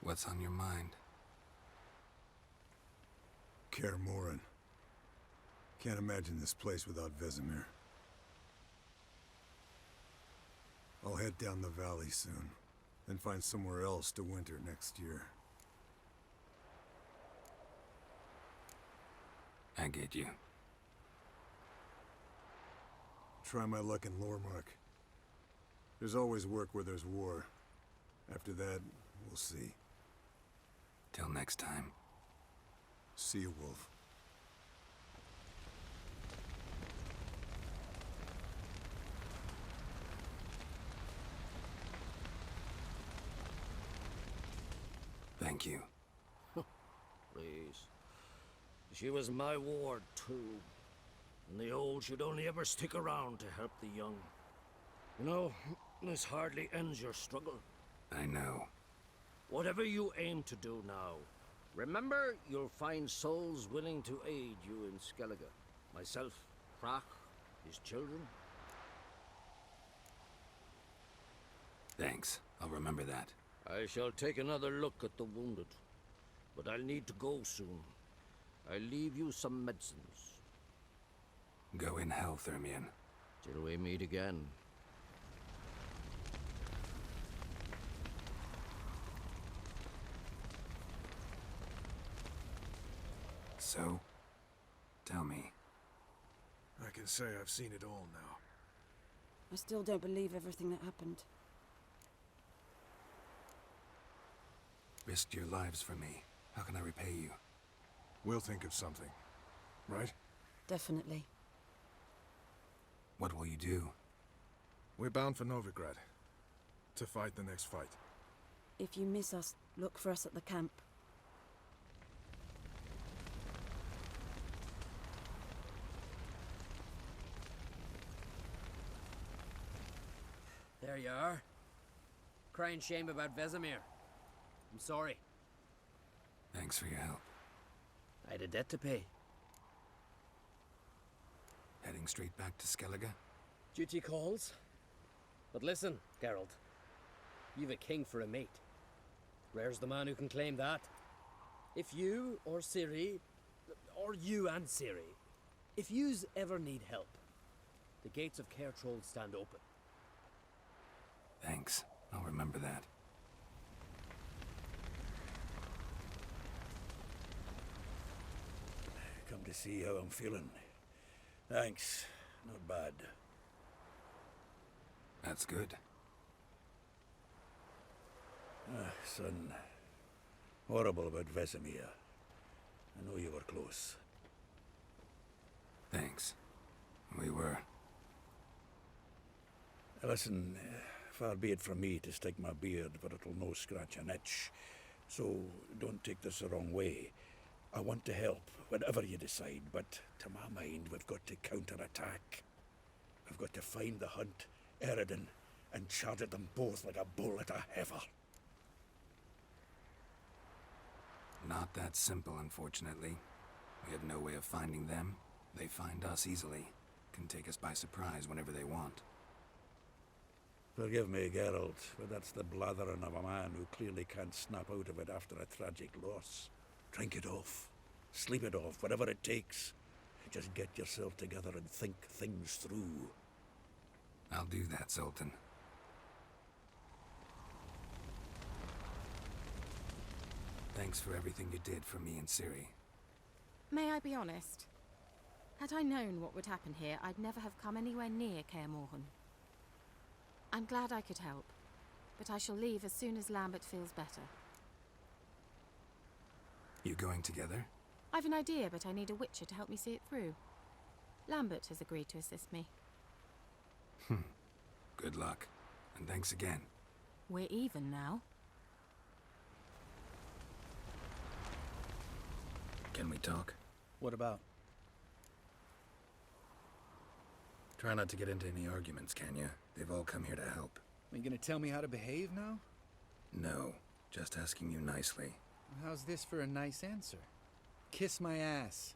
What's on your mind? Kaer Morhen. Can't imagine this place without Vesemir. I'll head down the valley soon, then find somewhere else to winter next year. I get you. Try my luck in Lormark. There's always work where there's war. After that, we'll see. Till next time. See you, Wolf. Thank you. Please. She was my ward, too. And the old should only ever stick around to help the young. You know, this hardly ends your struggle. I know. Whatever you aim to do now, remember you'll find souls willing to aid you in Skellige. Myself, Frach, his children. Thanks. I'll remember that. I shall take another look at the wounded. But I'll need to go soon. I'll leave you some medicines. Go in hell, Thermian. Till we meet again. So, tell me. I can say I've seen it all now. I still don't believe everything that happened. Risked your lives for me. How can I repay you? We'll think of something, right? Definitely. What will you do? We're bound for Novigrad. To fight the next fight. If you miss us, look for us at the camp. There you are. Crying shame about Vesemir. I'm sorry. Thanks for your help. I had a debt to pay. Heading straight back to Skellige? Duty calls. But listen, Geralt. You've a king for a mate. Rare's the man who can claim that. If you or Ciri, or you and Ciri, if yous ever need help, the gates of Kaer stand open. Thanks. I'll remember that. Come to see how I'm feeling. Thanks. Not bad. That's good. Son. Horrible about Vesemir. I know you were close. Thanks. We were. Listen, far be it from me to stick my beard, but it'll no scratch an itch. So don't take this the wrong way. I want to help, whatever you decide, but to my mind, we've got to counterattack. We've got to find the hunt, Eredin, and charge at them both like a bull at a heifer. Not that simple, unfortunately. We have no way of finding them. They find us easily. Can take us by surprise whenever they want. Forgive me, Geralt, but that's the blathering of a man who clearly can't snap out of it after a tragic loss. Drink it off. Sleep it off, whatever it takes. Just get yourself together and think things through. I'll do that, Sultan. Thanks for everything you did for me and Ciri. May I be honest? Had I known what would happen here, I'd never have come anywhere near Kaer Morhen. I'm glad I could help, but I shall leave as soon as Lambert feels better. You going together? I've an idea, but I need a witcher to help me see it through. Lambert has agreed to assist me. Good luck, and thanks again. We're even now. Can we talk? What about? Try not to get into any arguments, can you? They've all come here to help. Are you gonna tell me how to behave now? No, just asking you nicely. How's this for a nice answer? Kiss my ass.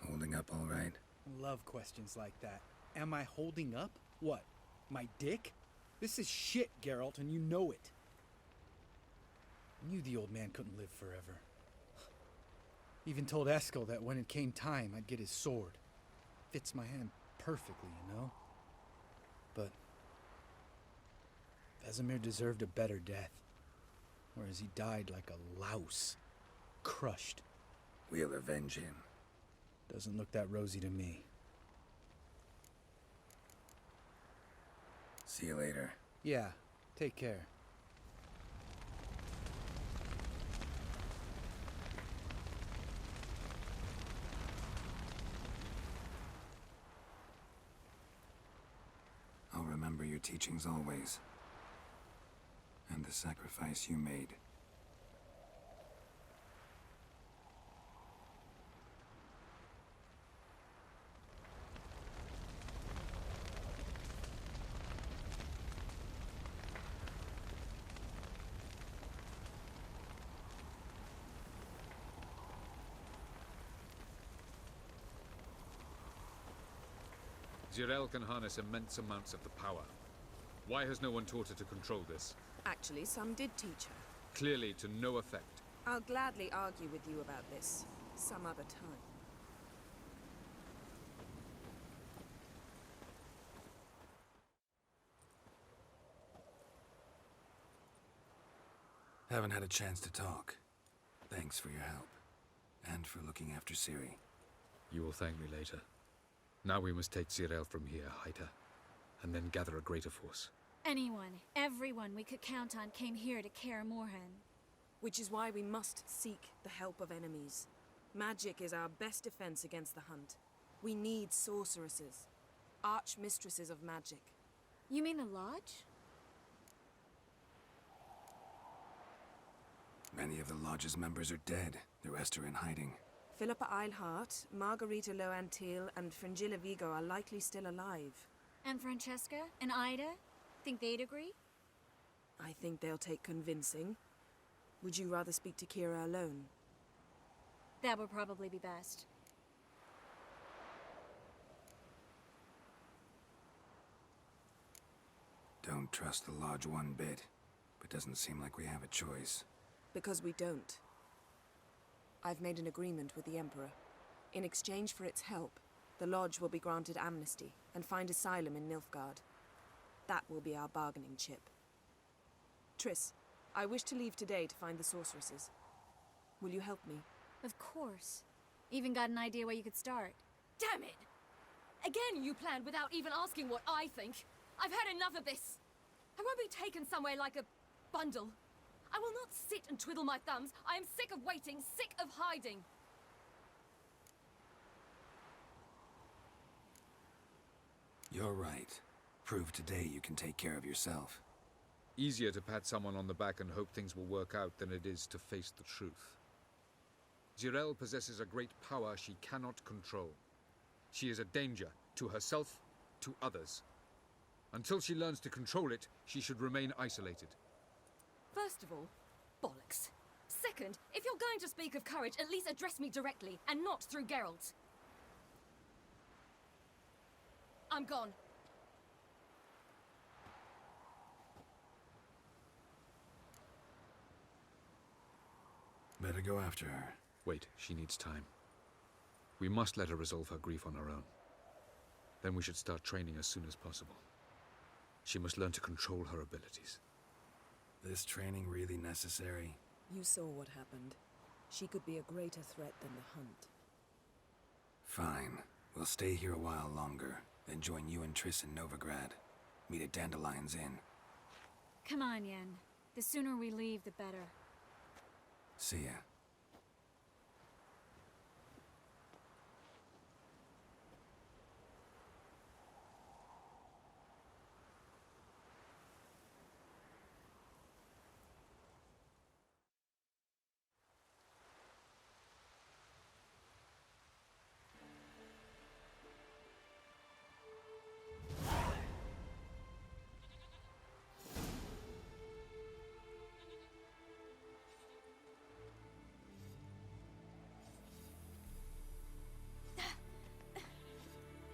Holding up all right? I love questions like that. Am I holding up? What? My dick? This is shit, Geralt, and you know it. I knew the old man couldn't live forever. Even told Eskel that when it came time, I'd get his sword. Fits my hand perfectly, you know? But Vesemir deserved a better death. Whereas he died like a louse. Crushed. We'll avenge him. Doesn't look that rosy to me. See you later. Yeah, take care. I'll remember your teachings always. And the sacrifice you made. Ciri can harness immense amounts of the power. Why has no one taught her to control this? Actually, some did teach her. Clearly to no effect. I'll gladly argue with you about this some other time. Haven't had a chance to talk. Thanks for your help. And for looking after Ciri. You will thank me later. Now we must take Ciri from here, hide her, and then gather a greater force. Anyone, everyone we could count on came here to Kaer Morhen. Which is why we must seek the help of enemies. Magic is our best defense against the hunt. We need sorceresses. Archmistresses of magic. You mean the Lodge? Many of the Lodge's members are dead. The rest are in hiding. Philippa Eilhart, Margarita Loantil, and Fringilla Vigo are likely still alive. And Francesca and Ida? Think they'd agree? I think they'll take convincing. Would you rather speak to Kira alone? That would probably be best. Don't trust the Lodge one bit, but doesn't seem like we have a choice. Because we don't. I've made an agreement with the Emperor. In exchange for its help, the Lodge will be granted amnesty and find asylum in Nilfgaard. That will be our bargaining chip. Triss, I wish to leave today to find the sorceresses. Will you help me? Of course. Even got an idea where you could start. Damn it! Again you planned without even asking what I think. I've had enough of this. I won't be taken somewhere like a bundle. I will not sit and twiddle my thumbs. I am sick of waiting, sick of hiding. You're right. Prove today you can take care of yourself. Easier to pat someone on the back and hope things will work out than it is to face the truth. Ciri possesses a great power she cannot control. She is a danger to herself, to others. Until she learns to control it, she should remain isolated. First of all, bollocks. Second, if you're going to speak of courage, at least address me directly, and not through Geralt. I'm gone. Better go after her. Wait, she needs time. We must let her resolve her grief on her own. Then we should start training as soon as possible. She must learn to control her abilities. This training really necessary? You saw what happened. She could be a greater threat than the hunt. Fine. We'll stay here a while longer, then join you and Triss in Novigrad. Meet at Dandelion's Inn. Come on, Yen. The sooner we leave, the better. See ya.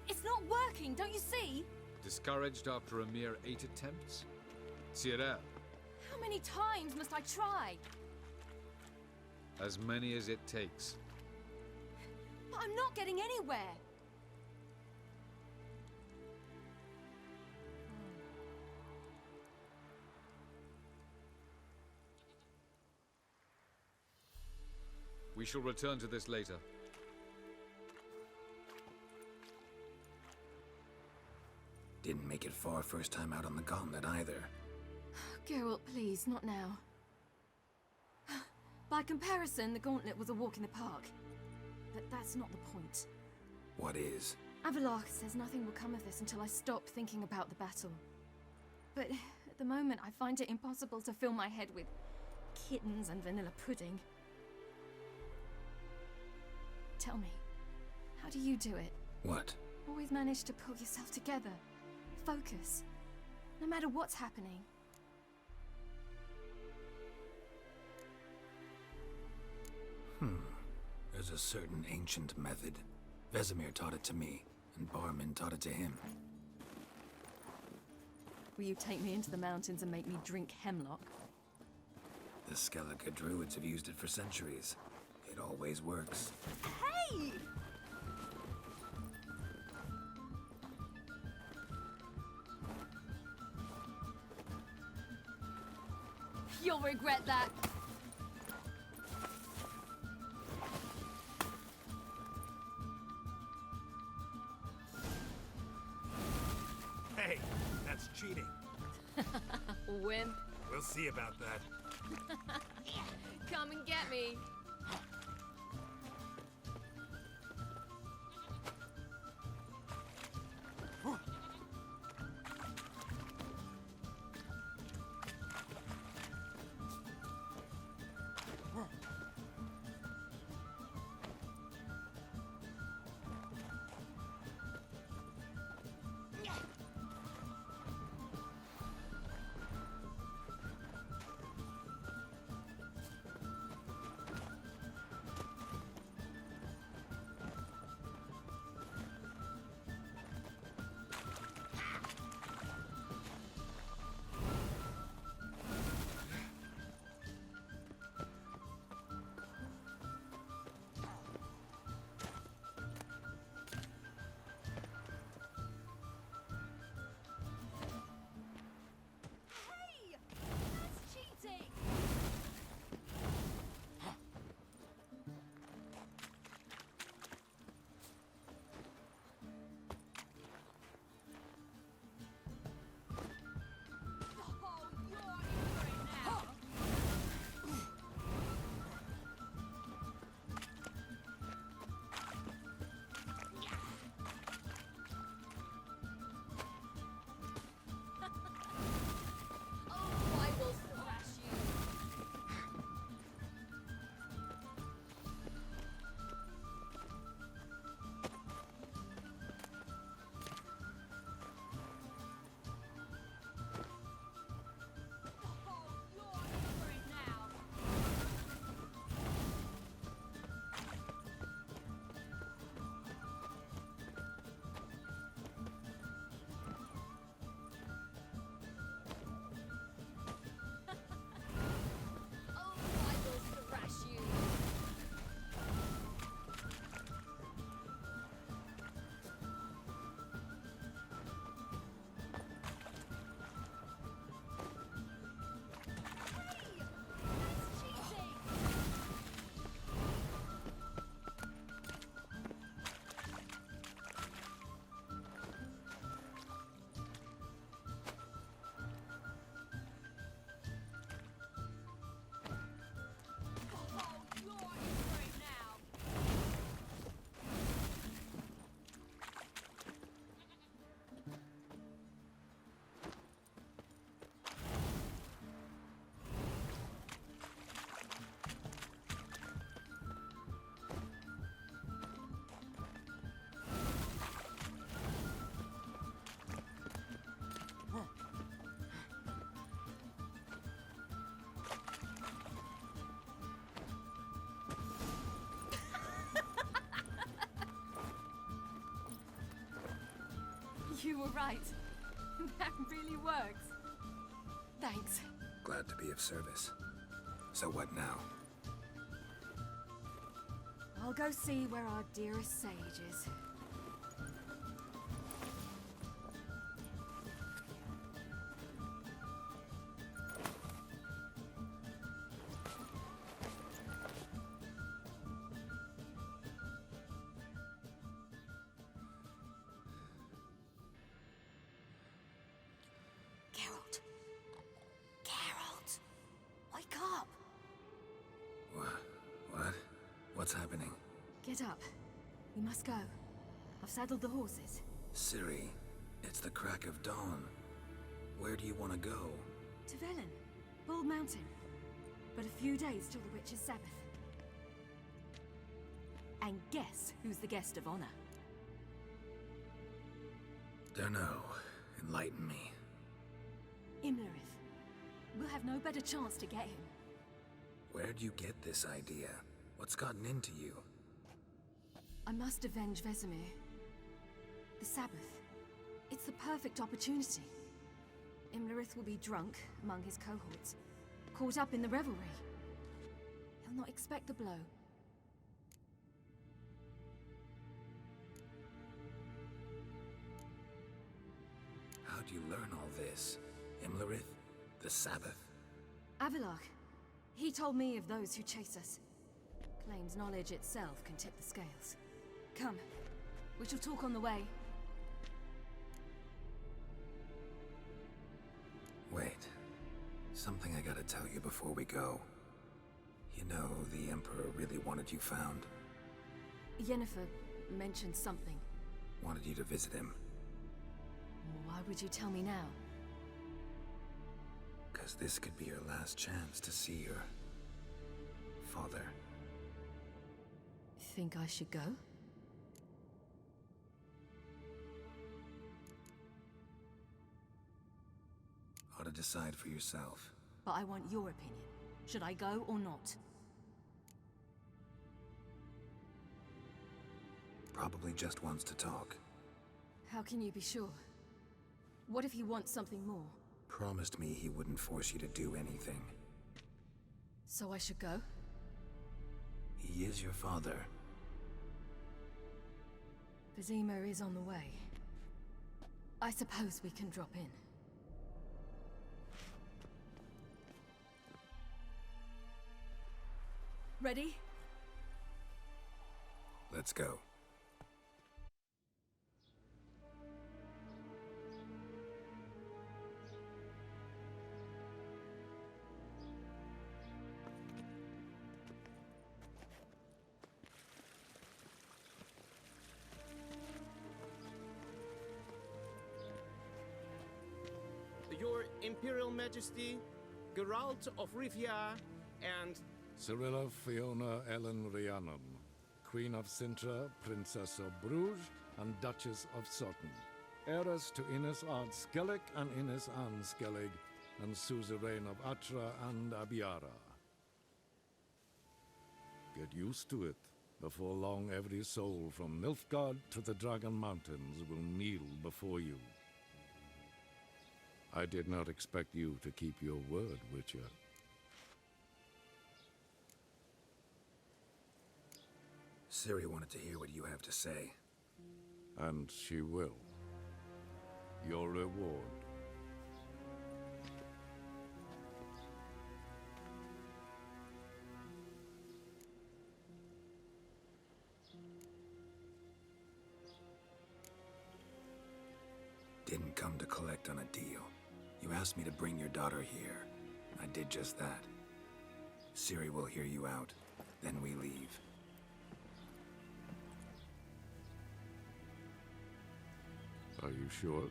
It's not working, don't you see? Discouraged after a mere 8 attempts? Ciri, How many times must I try? as many as it takes. But I'm not getting anywhere. We shall return to this later. Didn't make it far first time out on the gauntlet either. Geralt, please, not now. By comparison, the gauntlet was a walk in the park. But that's not the point. What is? Avallac'h says nothing will come of this until I stop thinking about the battle. But at the moment, I find it impossible to fill my head with kittens and vanilla pudding. Tell me, how do you do it? What? Always manage to pull yourself together. Focus. No matter what's happening. There's a certain ancient method. Vesemir taught it to me, and Barman taught it to him. Will you take me into the mountains and make me drink hemlock? The Skellige druids have used it for centuries. It always works. Hey! You'll regret that. Hey, that's cheating. Wimp. We'll see about that. Come and get me. You were right. That really works. Thanks. Glad to be of service. So what now? I'll go see where our dearest sage is. Geralt. Geralt. Wake up. What? What's happening? Get up. We must go. I've saddled the horses. Ciri, it's the crack of dawn. Where do you want to go? To Velen. Bald Mountain. But a few days till the Witch's Sabbath. And guess who's the guest of honor? Dunno. Enlighten me. Imlerith. We'll have no better chance to get him. Where'd you get this idea? What's gotten into you? I must avenge Vesemir. The Sabbath. It's the perfect opportunity. Imlerith will be drunk among his cohorts, caught up in the revelry. He'll not expect the blow. How'd you learn all this? Imlerith? The Sabbath? Avilark. He told me of those who chase us. Claims knowledge itself can tip the scales. Come. We shall talk on the way. Wait. Something I gotta tell you before we go. You know, the Emperor really wanted you found. Yennefer mentioned something. Wanted you to visit him. Why would you tell me now? 'Cause this could be your last chance to see your father. Think I should go? Ought to decide for yourself. But I want your opinion. Should I go or not? Probably just wants to talk. How can you be sure? What if he wants something more? Promised me he wouldn't force you to do anything. So I should go? He is your father. Vesemir is on the way. I suppose we can drop in. Ready? Let's go. Your Imperial Majesty, Geralt of Rivia, and Cirilla Fiona Ellen Rhiannon, Queen of Sintra, Princess of Bruges, and Duchess of Sutton, heiress to Innes Ard Skellig and Innes Anne Skellig, and suzerain of Atra and Abiara. Get used to it. Before long, every soul from Nilfgaard to the Dragon Mountains will kneel before you. I did not expect you to keep your word, Witcher. Ciri wanted to hear what you have to say. And she will. Your reward. Didn't come to collect on a deal. You asked me to bring your daughter here. I did just that. Ciri will hear you out. Then we leave. Are you sure?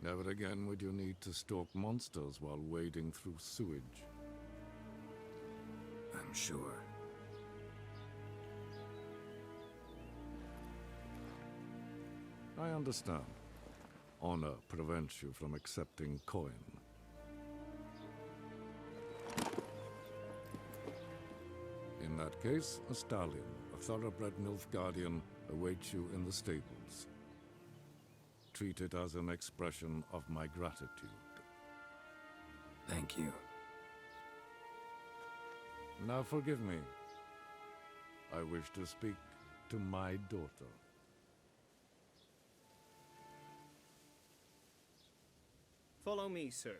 Never again would you need to stalk monsters while wading through sewage. I'm sure. I understand. Honor prevents you from accepting coin. In that case, a stallion, a thoroughbred Nilfgaardian, awaits you in the stables. Treat it as an expression of my gratitude. Thank you. Now forgive me. I wish to speak to my daughter. Follow me, sir.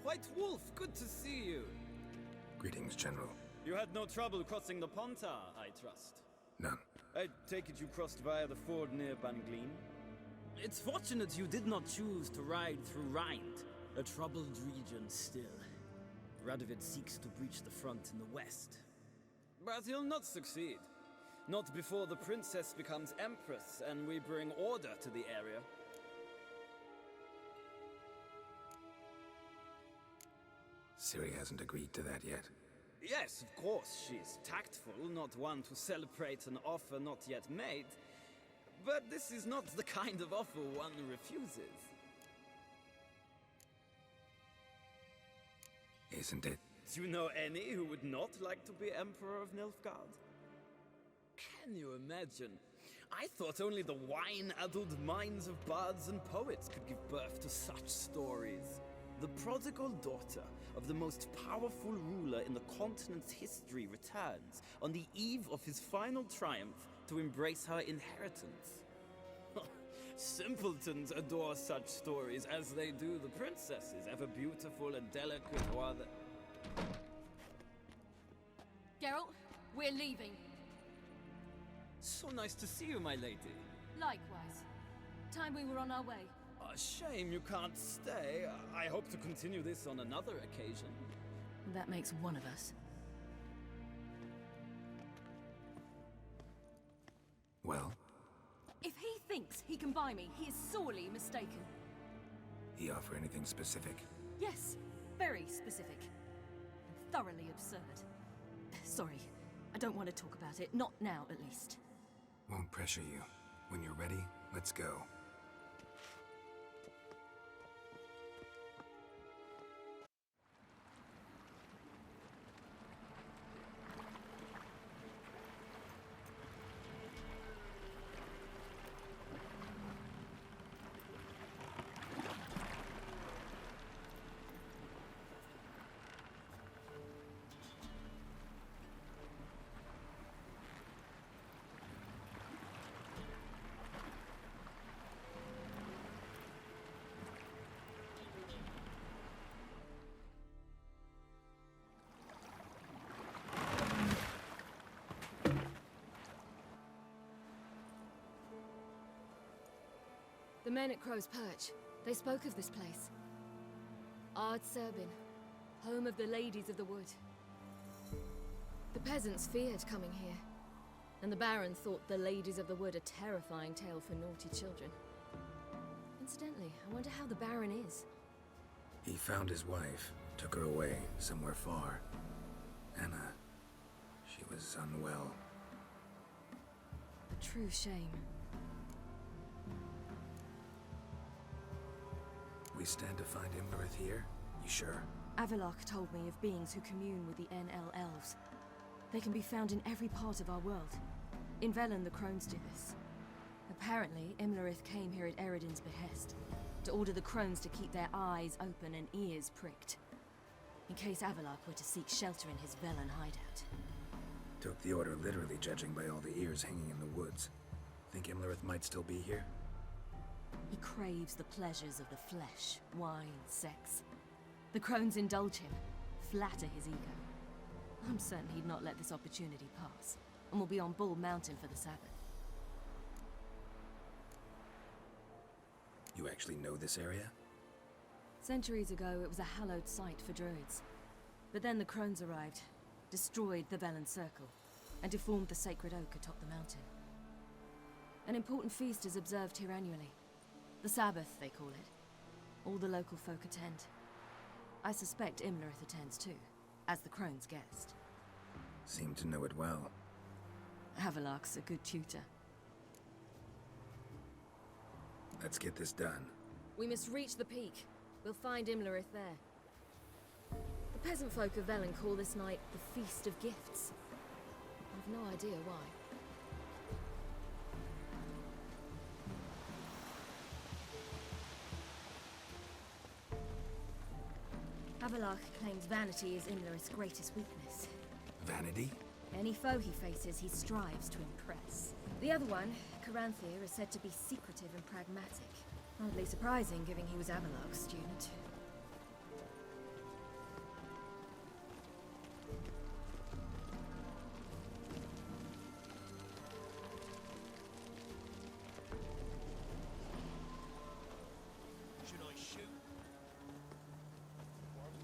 White Wolf, good to see you. Greetings, General. You had no trouble crossing the Ponta, I trust. None. I take it you crossed via the ford near Banglin? It's fortunate you did not choose to ride through Rind, a troubled region still. Radovid seeks to breach the front in the west. But he'll not succeed. Not before the princess becomes empress and we bring order to the area. Ciri hasn't agreed to that yet. Yes, of course, she's tactful, not one to celebrate an offer not yet made. But this is not the kind of offer one refuses. Isn't it? Do you know any who would not like to be Emperor of Nilfgaard? Can you imagine? I thought only the wine-addled minds of bards and poets could give birth to such stories. The prodigal daughter of the most powerful ruler in the continent's history returns on the eve of his final triumph to embrace her inheritance. Simpletons adore such stories as they do the princesses, ever beautiful and delicate while the... Geralt, we're leaving. So nice to see you, my lady. Likewise. Time we were on our way. A shame you can't stay. I hope to continue this on another occasion. That makes one of us. Well? If he thinks he can buy me, he is sorely mistaken. He offer anything specific? Yes, very specific. And thoroughly absurd. Sorry, I don't want to talk about it. Not now, at least. Won't pressure you. When you're ready, let's go. The men at Crow's Perch, they spoke of this place. Ard Serbin, home of the Ladies of the Wood. The peasants feared coming here, and the Baron thought the Ladies of the Wood a terrifying tale for naughty children. Incidentally, I wonder how the Baron is. He found his wife, took her away, somewhere far. Anna, she was unwell. A true shame. We stand to find Imlerith here? You sure? Avalok told me of beings who commune with the NL elves. They can be found in every part of our world. In Velen, the crones do this. Apparently, Imlerith came here at Eredin's behest, to order the crones to keep their eyes open and ears pricked, in case Avalok were to seek shelter in his Velen hideout. Took the order literally, judging by all the ears hanging in the woods. Think Imlerith might still be here? He craves the pleasures of the flesh, wine, sex. The crones indulge him, flatter his ego. I'm certain he'd not let this opportunity pass, and will be on Bull Mountain for the Sabbath. You actually know this area? Centuries ago, it was a hallowed site for druids. But then the crones arrived, destroyed the Velen Circle, and deformed the sacred oak atop the mountain. An important feast is observed here annually. The Sabbath, they call it. All the local folk attend. I suspect Imlerith attends too, as the crone's guest. Seem to know it well. Avalok's a good tutor. Let's get this done. We must reach the peak. We'll find Imlerith there. The peasant folk of Velen call this night the Feast of Gifts. I've no idea why. Avalach claims vanity is Imlerith's greatest weakness. Vanity? Any foe he faces, he strives to impress. The other one, Caranthir, is said to be secretive and pragmatic. Hardly surprising, given he was Avalach's student. Should I shoot?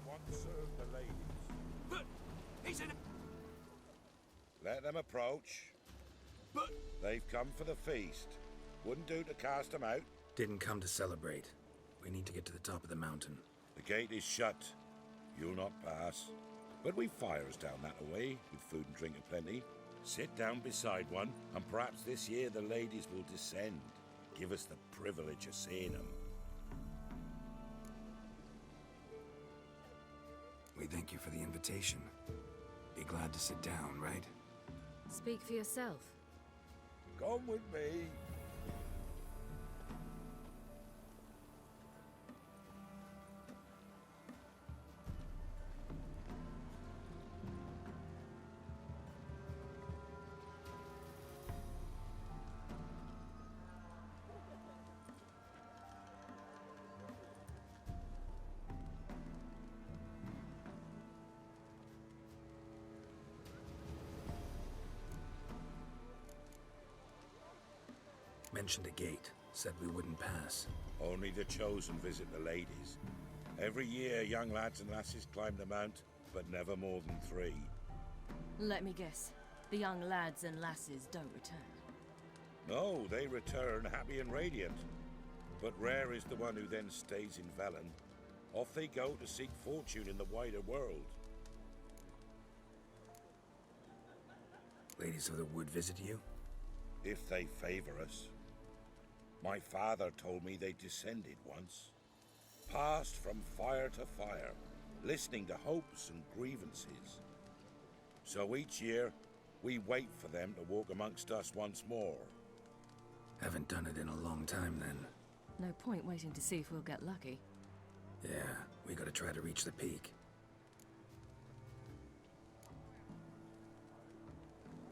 One serve the ladies. But he's in. Let them approach. But They've come for the feast. Wouldn't do to cast them out. Didn't come to celebrate. We need to get to the top of the mountain. The gate is shut. You'll not pass. But we've fires down that way, with food and drink aplenty. Sit down beside one, and perhaps this year the ladies will descend. Give us the privilege of seeing them. We thank you for the invitation. Be glad to sit down, right? Speak for yourself. Come with me. Mentioned a gate. Said we wouldn't pass. Only the chosen visit the ladies. Every year, young lads and lasses climb the mount, but never more than 3. Let me guess. The young lads and lasses don't return. No, they return happy and radiant. But rare is the one who then stays in Velen. Off they go to seek fortune in the wider world. Ladies of the wood visit you? If they favor us. My father told me they descended once. Passed from fire to fire, listening to hopes and grievances. So each year, we wait for them to walk amongst us once more. Haven't done it in a long time, then. No point waiting to see if we'll get lucky. Yeah, we gotta try to reach the peak.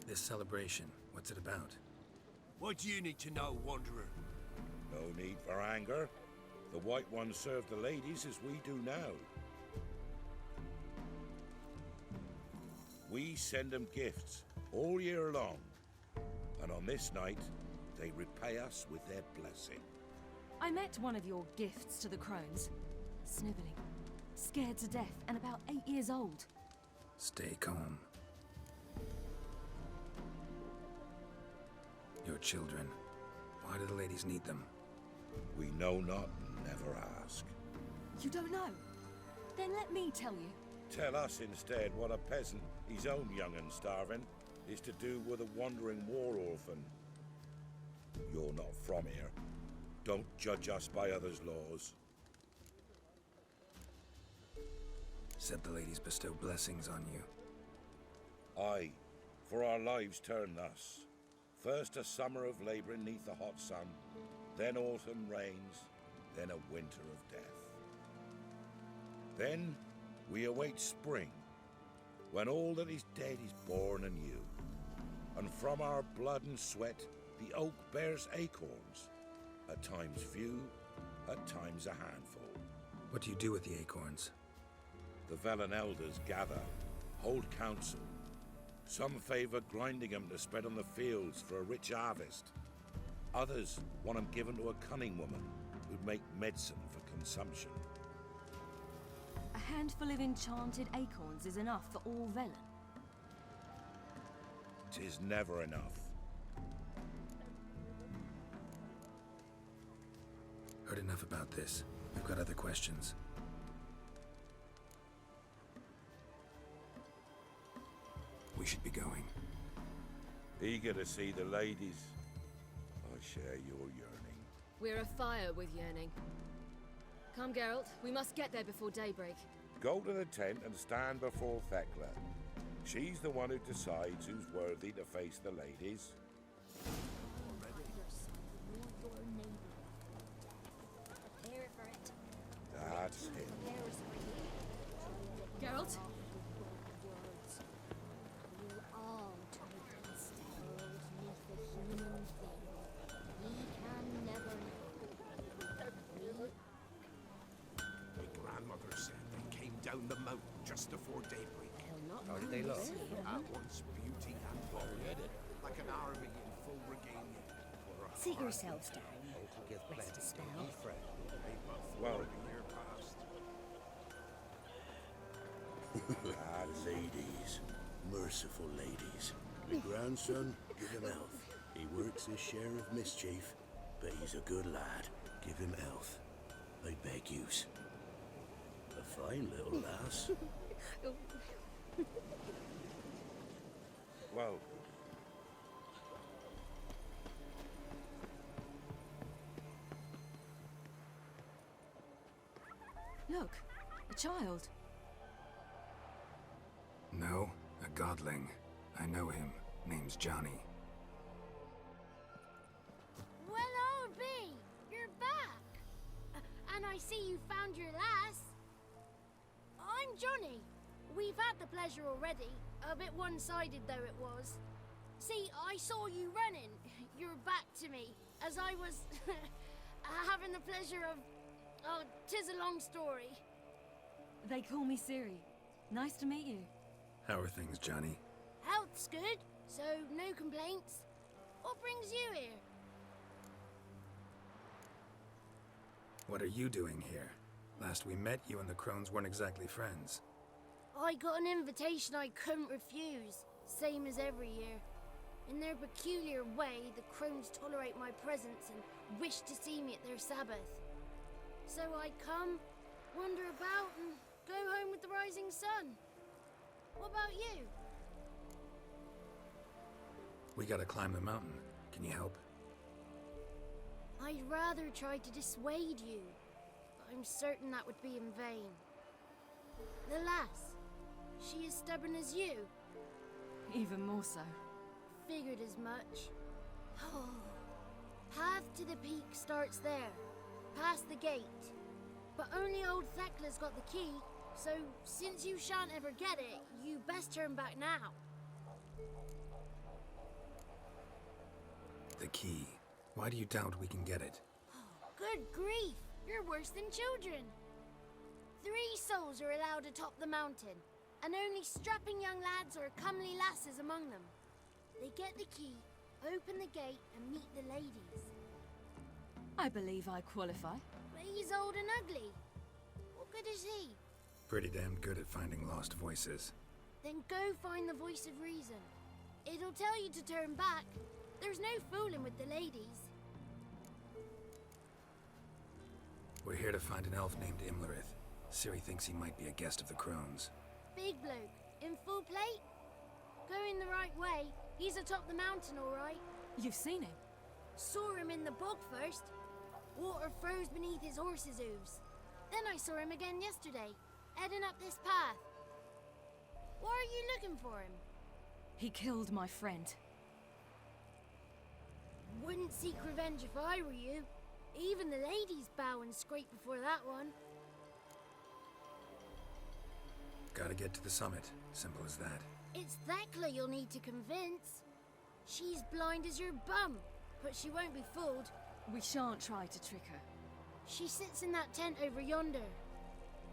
This celebration, what's it about? What do you need to know, Wanderer? No need for anger. The White Ones serve the ladies as we do now. We send them gifts all year long. And on this night, they repay us with their blessing. I met one of your gifts to the crones. Sniveling, scared to death, and about 8 years old. Stay calm. Your children. Why do the ladies need them? We know not and never ask. You don't know? Then let me tell you. Tell us instead what a peasant, his own young and starving, is to do with a wandering war orphan. You're not from here. Don't judge us by others' laws. Said the ladies bestow blessings on you. Aye, for our lives turn thus. First a summer of labouring neath the hot sun, then autumn rains, then a winter of death. Then we await spring, when all that is dead is born anew. And from our blood and sweat, the oak bears acorns, at times few, at times a handful. What do you do with the acorns? The Velen elders gather, hold council. Some favour grinding them to spread on the fields for a rich harvest. Others want them given to a cunning woman who'd make medicine for consumption. A handful of enchanted acorns is enough for all Velen. 'Tis never enough. Heard enough about this. We've got other questions. We should be going. Eager to see the ladies. I share your yearning. We're afire with yearning. Come, Geralt. We must get there before daybreak. Go to the tent and stand before Thekla. She's the one who decides who's worthy to face the ladies. That's it. Geralt? My grandmother said they came down the mountain just before daybreak. How did they look? At once beauty and glory, like an army in full regalia. Sit yourselves down. Rest a spell. Well, Year past. Ladies. Merciful ladies. My grandson, give him health. He works his share of mischief, but he's a good lad. Give him health. I beg yous. A fine little lass. well. Look, a child. No, a godling. I know him. Name's Johnny. Well, old B, you're back. And I see you found your lass. I'm Johnny. We've had the pleasure already. A bit one-sided though it was. See, I saw you running. Your back to me, as I was having the pleasure of... Oh, 'tis a long story. They call me Ciri. Nice to meet you. How are things, Johnny? Health's good, so no complaints. What brings you here? What are you doing here? Last we met, you and the crones weren't exactly friends. I got an invitation I couldn't refuse, same as every year. In their peculiar way, the crones tolerate my presence and wish to see me at their Sabbath. So I come, wander about, and go home with the rising sun. What about you? We gotta climb the mountain. Can you help? I'd rather try to dissuade you, but I'm certain that would be in vain. The lass, she as stubborn as you? Even more so. Figured as much. Oh. Path to the peak starts there, past the gate. But only old Thekla's got the key, so since you shan't ever get it, you best turn back now. The key. Why do you doubt we can get it? Good grief, you're worse than children. 3 souls are allowed atop the mountain, and only strapping young lads or comely lasses among them. They get the key, open the gate, and meet the ladies. I believe I qualify. But he's old and ugly. What good is he? Pretty damn good at finding lost voices. Then go find the voice of reason. It'll tell you to turn back. There's no fooling with the ladies. We're here to find an elf named Imlerith. Ciri thinks he might be a guest of the crones. Big bloke, in full plate? Going the right way. He's atop the mountain, all right. You've seen him? Saw him in the bog first. Water froze beneath his horse's hooves. Then I saw him again yesterday, heading up this path. Why are you looking for him? He killed my friend. Wouldn't seek revenge if I were you. Even the ladies bow and scrape before that one. Gotta get to the summit. Simple as that. It's Thekla you'll need to convince. She's blind as your bum, but she won't be fooled. We shan't try to trick her. She sits in that tent over yonder.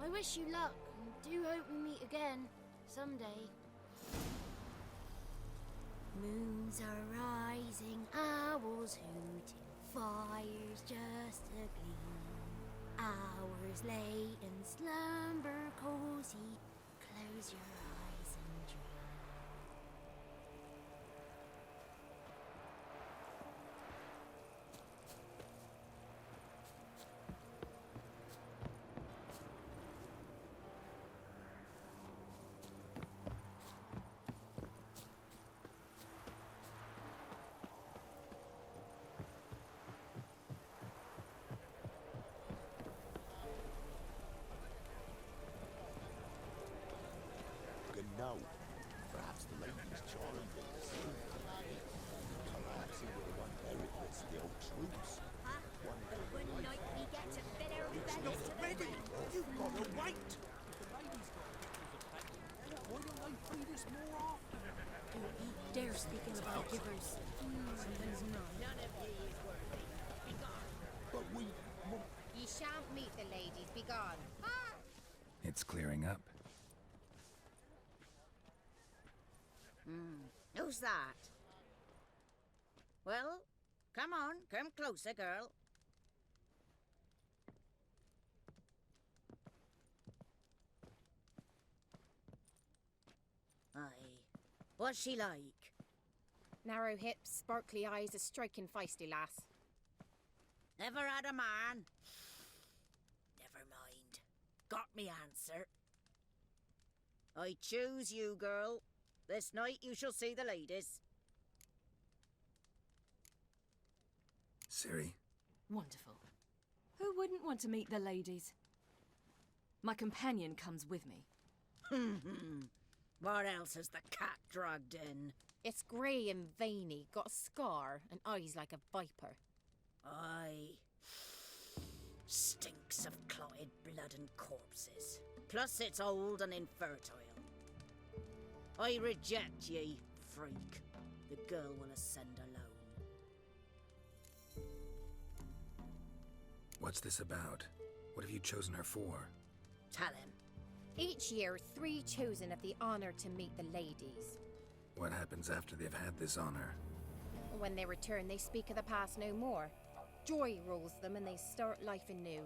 I wish you luck, and do hope we meet again, someday. Moons are rising, owls hooting, fires just a gleam. Hours late and slumber cozy, close your eyes and dream. know. Perhaps the lady's charmed with the silver. Perhaps he will want Eric still troops. Huh? One night we get to fit our bellies to the Ready! You've got to wait! Why don't they feed us more often? Don't you dare speak ill about givers. Sometimes not. None of ye is worthy. Be gone. But we... Ye shan't meet the ladies. Be gone. Ah! It's clearing up. Who's that? Well, come on, come closer, girl. Aye. What's she like? Narrow hips, sparkly eyes, a striking feisty lass. Never had a man. Never mind. Got me answer. I choose you, girl. This night you shall see the ladies. Ciri, Wonderful. Who wouldn't want to meet the ladies? My companion comes with me. What else has the cat dragged in? It's grey and veiny, got a scar, and eyes like a viper. Aye. Stinks of clotted blood and corpses. Plus it's old and infertile. I reject ye, freak. The girl will ascend alone. what's this about? What have you chosen her for? Tell him. Each year, 3 chosen have the honour to meet the ladies. What happens after they've had this honor? When they return, they speak of the past no more. Joy rules them and they start life anew.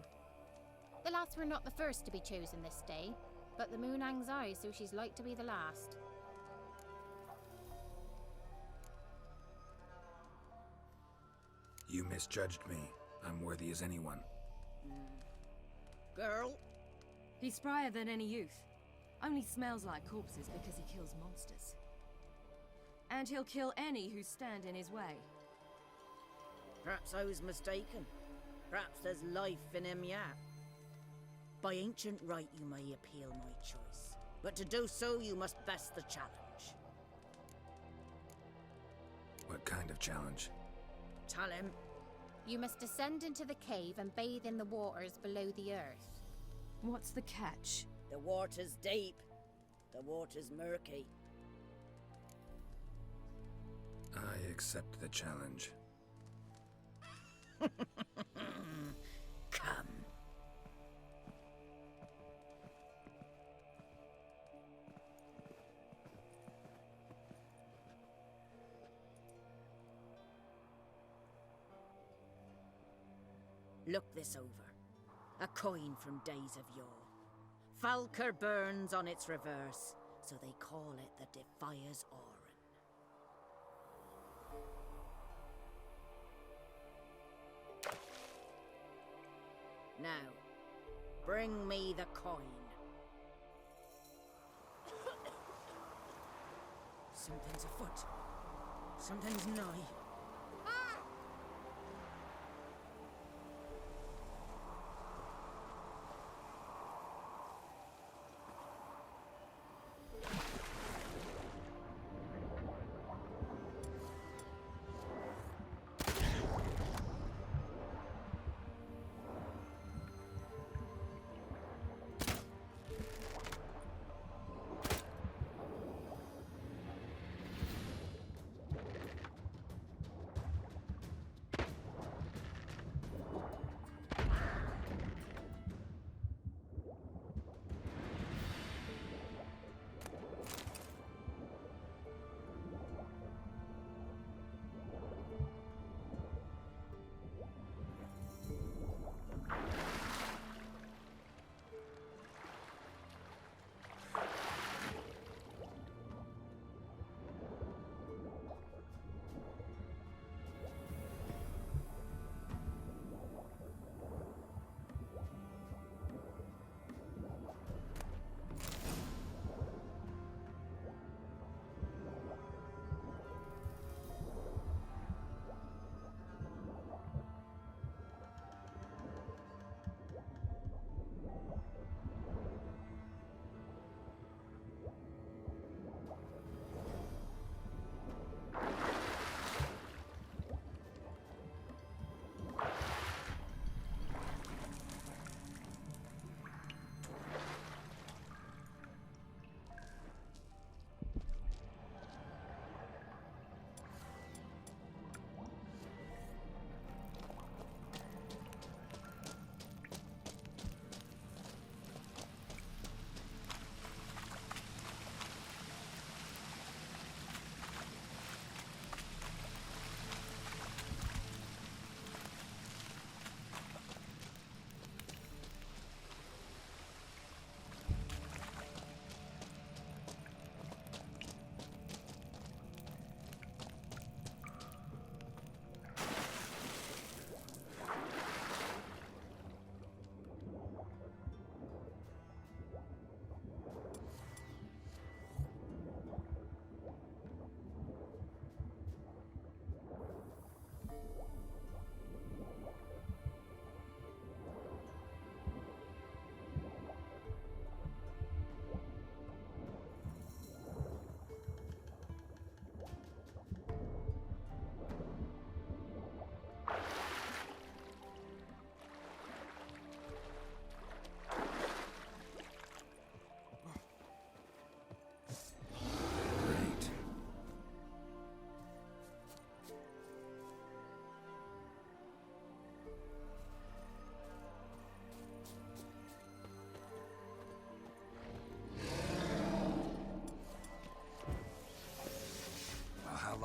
The lass were not the first to be chosen this day, but the moon hangs high, so she's like to be the last. You misjudged me. I'm worthy as anyone. Girl? He's sprier than any youth. Only smells like corpses because he kills monsters. And he'll kill any who stand in his way. Perhaps I was mistaken. Perhaps there's life in him yet. By ancient right you may appeal my choice, but to do so you must best the challenge. What kind of challenge? Tell him. You must descend into the cave and bathe in the waters below the earth. What's the catch? The water's deep. The water's murky. I accept the challenge. Come. Look this over. A coin from days of yore. Falker burns on its reverse, so they call it the Defier's Oran. Now, bring me the coin. Something's afoot. Something's nigh.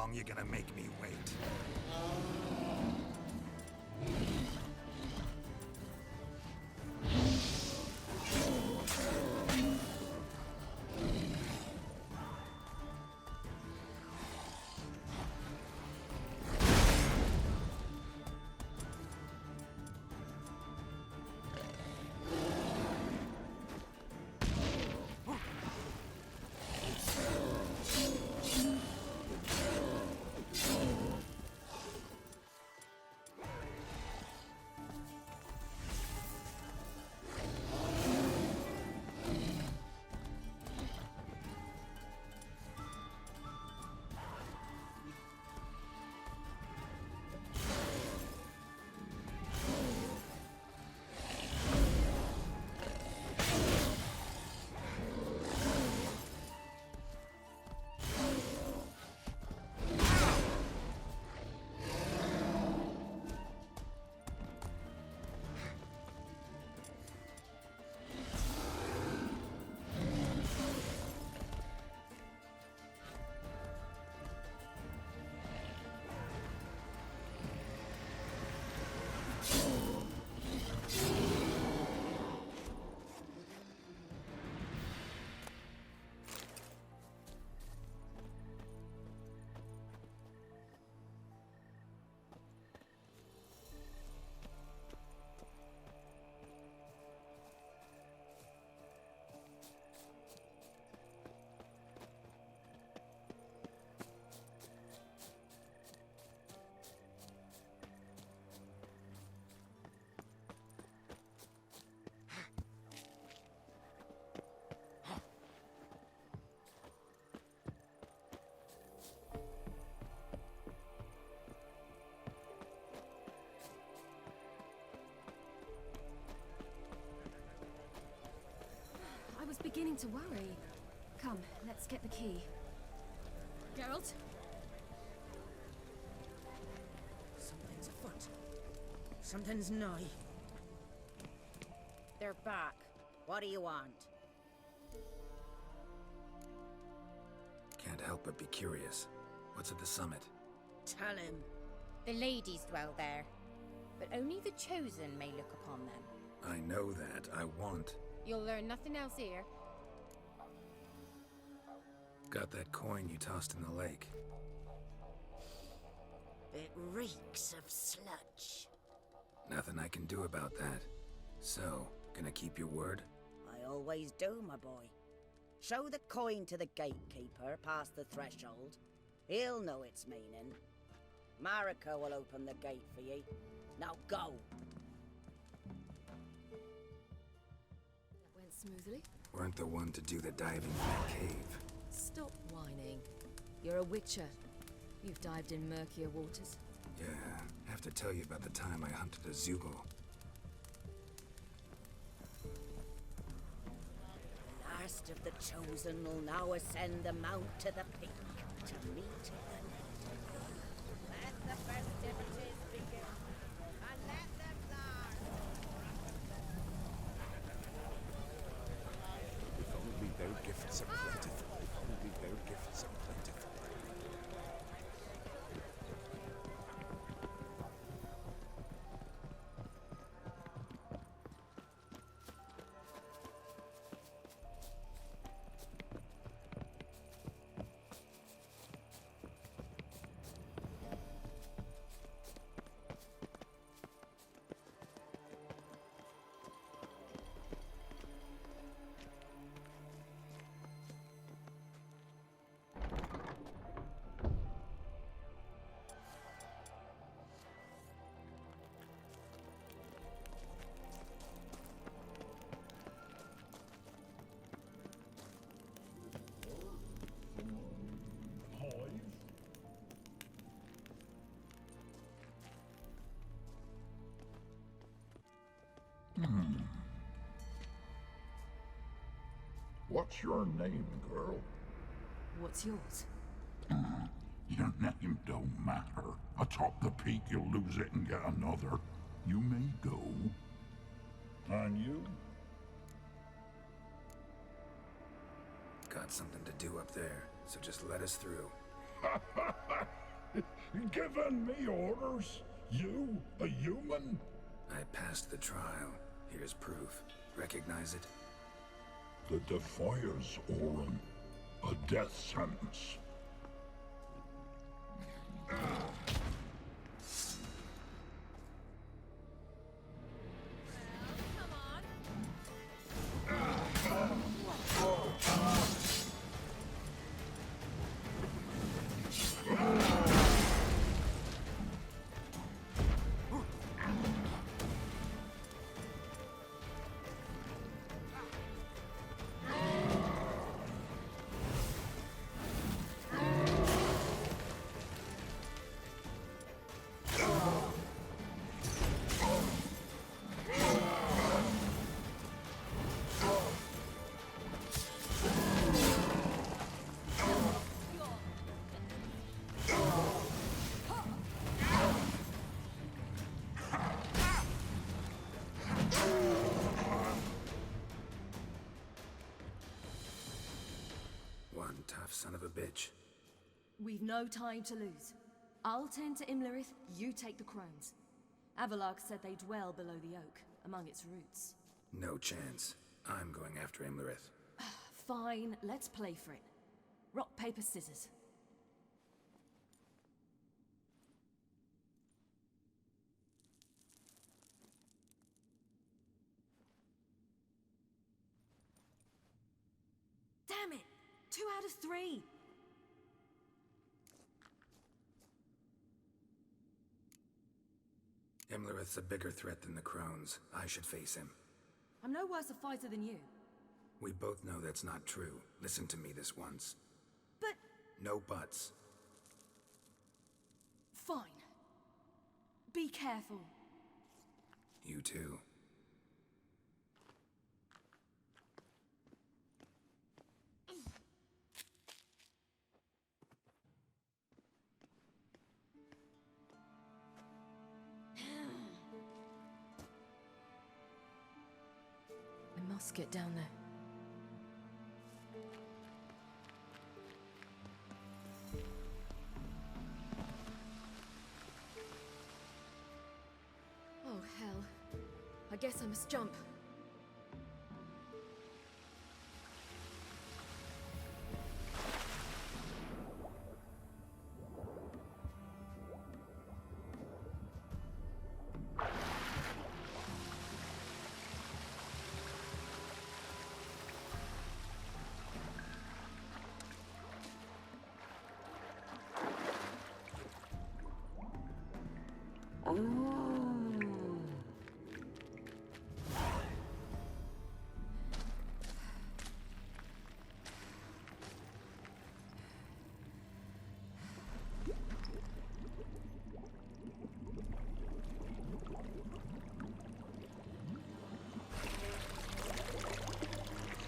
long you gonna make me wait? I was beginning to worry. Come, let's get the key. Geralt? Something's afoot. Something's nigh. They're back. What do you want? Can't help but be curious. What's at the summit? Tell him. The ladies dwell there, but only the chosen may look upon them. I know that. I want. You'll learn nothing else here. Got that coin you tossed in the lake. It reeks of sludge. Nothing I can do about that. So, gonna keep your word? I always do, my boy. Show the coin to the gatekeeper past the threshold. He'll know its meaning. Marika will open the gate for ye. Now go! That went smoothly. Weren't the one to do the diving in that cave. Stop whining. You're a witcher. You've dived in murkier waters. Yeah, have to tell you about the time I hunted a Zugel. The last of the chosen will now ascend the mount to the peak to meet the Let the festivities begin, and let them start. If only their gifts are plentiful. If only their gifts are plentiful. What's your name, girl? What's yours? Your name don't matter. Atop the peak, you'll lose it and get another. You may go. And you? Got something to do up there, so just let us through. Giving me orders? You, a human? I passed the trial. Here's proof. Recognize it? The Defiers, Orin. A death sentence. One tough son of a bitch. We've no time to lose. I'll tend to Imlerith, you take the crones. Avalark said they dwell below the oak, among its roots. No chance. I'm going after Imlerith. Fine, let's play for it. Rock, paper, scissors. Damn it! 2 out of 3! Imlerith's a bigger threat than the crones. I should face him. I'm no worse a fighter than you. We both know that's not true. Listen to me this once. But... No buts. Fine. Be careful. You too. I must get down there. Oh, hell. I guess I must jump.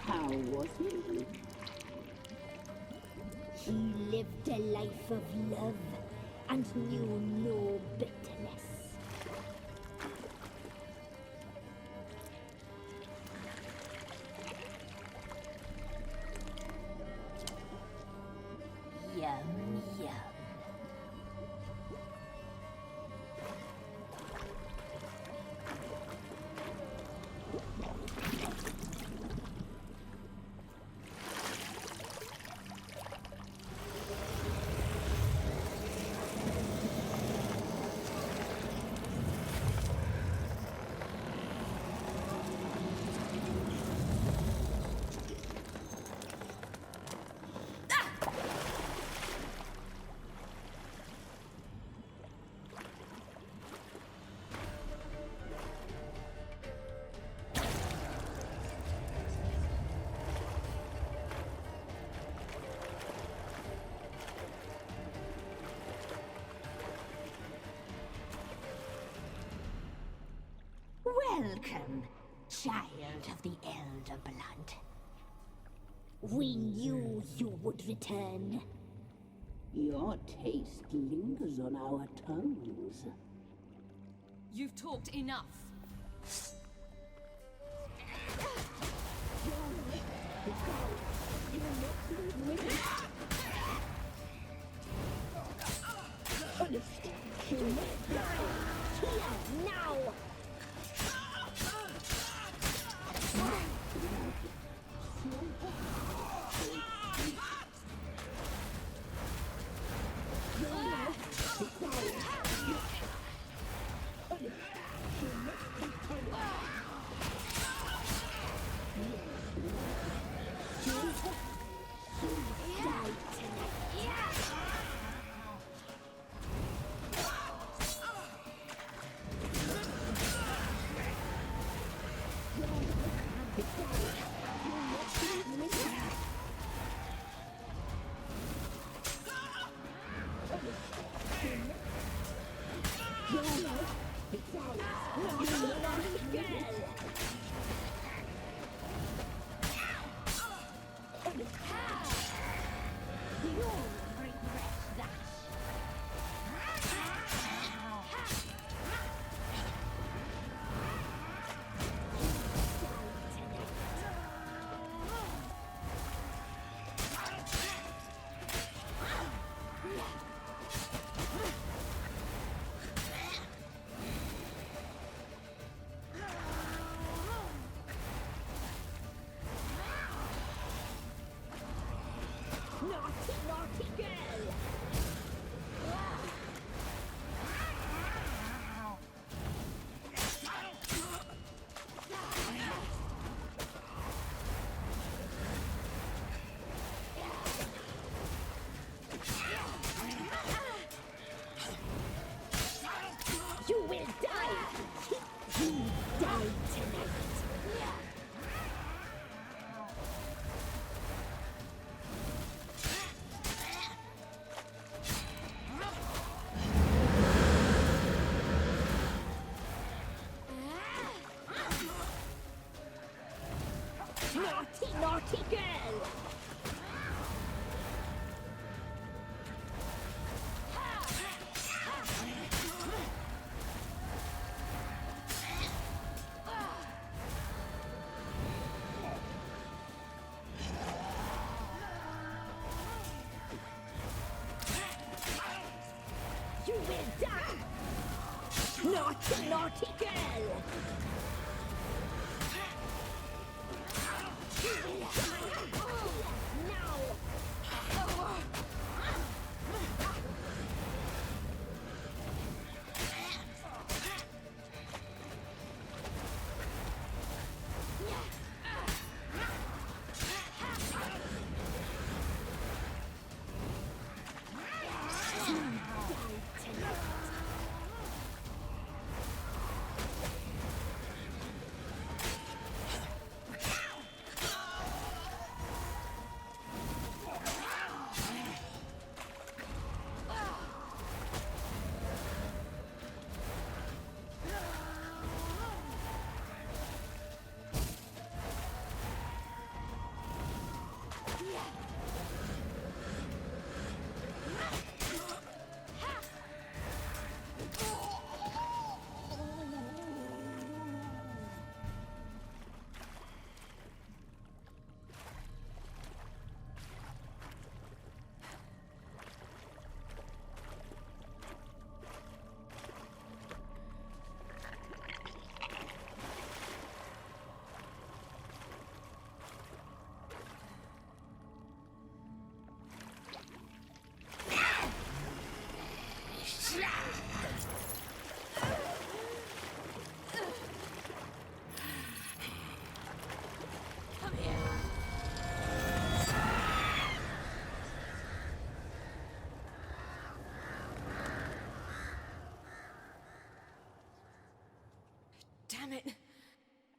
How was he? He lived a life of love and knew no bitterness. Yum, yum. Welcome, child of the Elder Blood. We knew you would return. Your taste lingers on our tongues. You've talked enough. Naughty, naughty girl! You will die! You die tonight! Naughty, naughty girl! You will die! Naughty, naughty girl! You will die! Now! Come here. Damn it.